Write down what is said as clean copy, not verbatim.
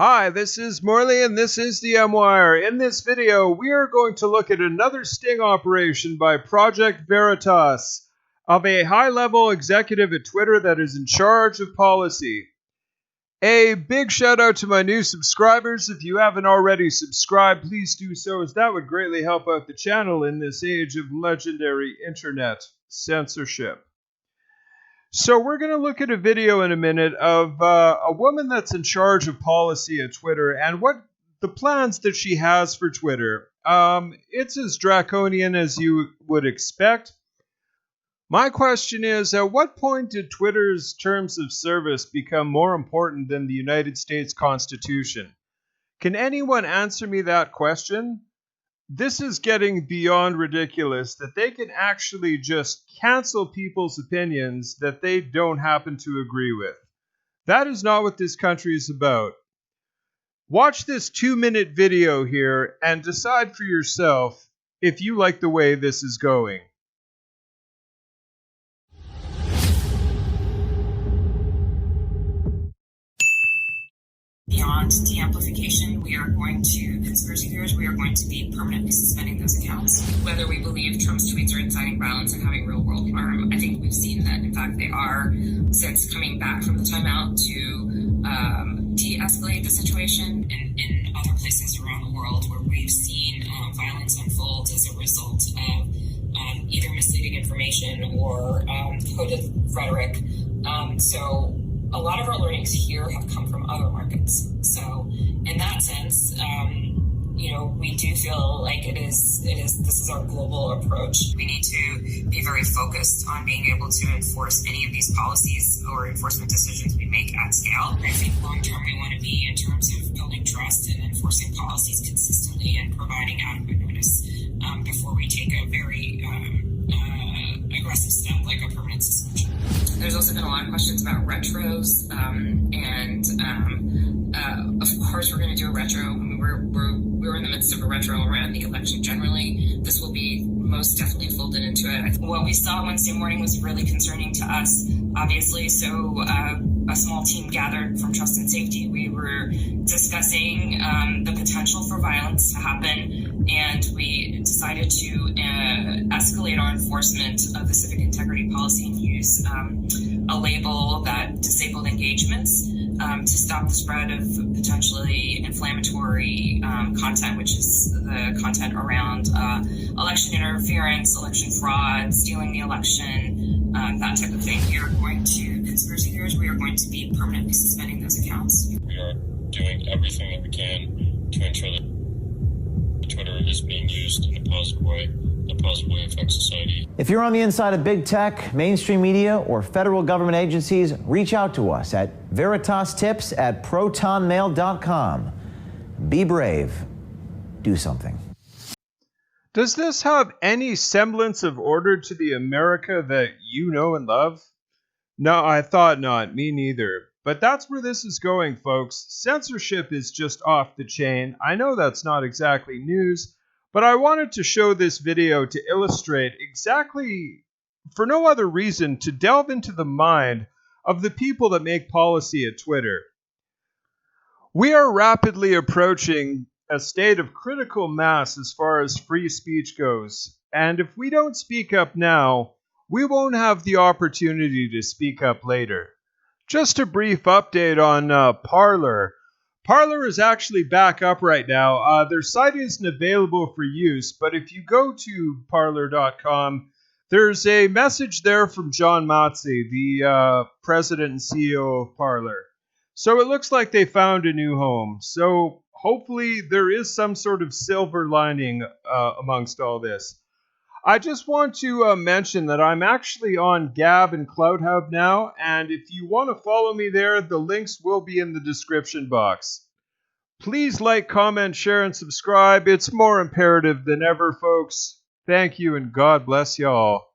Hi, this is Morley and this is the M-Wire. In this video, we are going to look at another sting operation by Project Veritas of a high-level executive at Twitter that is in charge of policy. A big shout out to my new subscribers. If you haven't already subscribed, please do so, as that would greatly help out the channel in this age of legendary internet censorship. So we're going to look at a video in a minute of a woman that's in charge of policy at Twitter and what the plans that she has for Twitter. It's as draconian as you would expect. My question is, at what point did Twitter's terms of service become more important than the United States Constitution? Can anyone answer me that question? This is getting beyond ridiculous that they can actually just cancel people's opinions that they don't happen to agree with. That is not what this country is about. Watch this 2-minute video here and decide for yourself if you like the way this is going. Beyond de-amplification, conspiracy theories, we are going to be permanently suspending those accounts. Whether we believe Trump's tweets are inciting violence and having real world harm, I think we've seen that, in fact, they are, since coming back from the timeout to de-escalate the situation. In other places around the world where we've seen violence unfold as a result of either misleading information or coded rhetoric. So a lot of our learnings here have come from other markets. So in that sense, we do feel like this is our global approach. We need to be very focused on being able to enforce any of these policies or enforcement decisions we make at scale. I think long term we want to be in terms of building trust and enforcing policies consistently and providing adequate notice before we take a very aggressive step like a permanent suspension. There's also been a lot of questions about retros, of course we're going to do a retro. I mean, we're in the midst of a retro around the election generally. This will be most definitely folded into it. What we saw Wednesday morning was really concerning to us, obviously. So a small team gathered from Trust and Safety. We were discussing the potential for violence to happen, and we decided to escalate our enforcement of the civic integrity policy and use a label that disabled engagements to stop the spread of potentially inflammatory content, which is the content around election interference, election fraud, stealing the election, that type of thing. We are going to, conspiracy theories, we are going to be permanently suspending those accounts. We are doing everything that we can to ensure that Twitter is being used in a positive way that positively affects society. If you're on the inside of big tech, mainstream media, or federal government agencies, reach out to us at veritastips@protonmail.com. Be brave. Do something. Does this have any semblance of order to the America that you know and love? No, I thought not. Me neither. But that's where this is going, folks. Censorship is just off the chain. I know that's not exactly news, but I wanted to show this video to illustrate exactly, for no other reason, to delve into the mind of the people that make policy at Twitter. We are rapidly approaching a state of critical mass as far as free speech goes, and if we don't speak up now, we won't have the opportunity to speak up later. Just a brief update on Parler. Parler is actually back up right now. Their site isn't available for use, but if you go to Parler.com, there's a message there from John Matze, the president and CEO of Parler. So it looks like they found a new home. So hopefully there is some sort of silver lining amongst all this. I just want to mention that I'm actually on Gab and CloutHub now, and if you want to follow me there, the links will be in the description box. Please like, comment, share, and subscribe. It's more imperative than ever, folks. Thank you, and God bless y'all.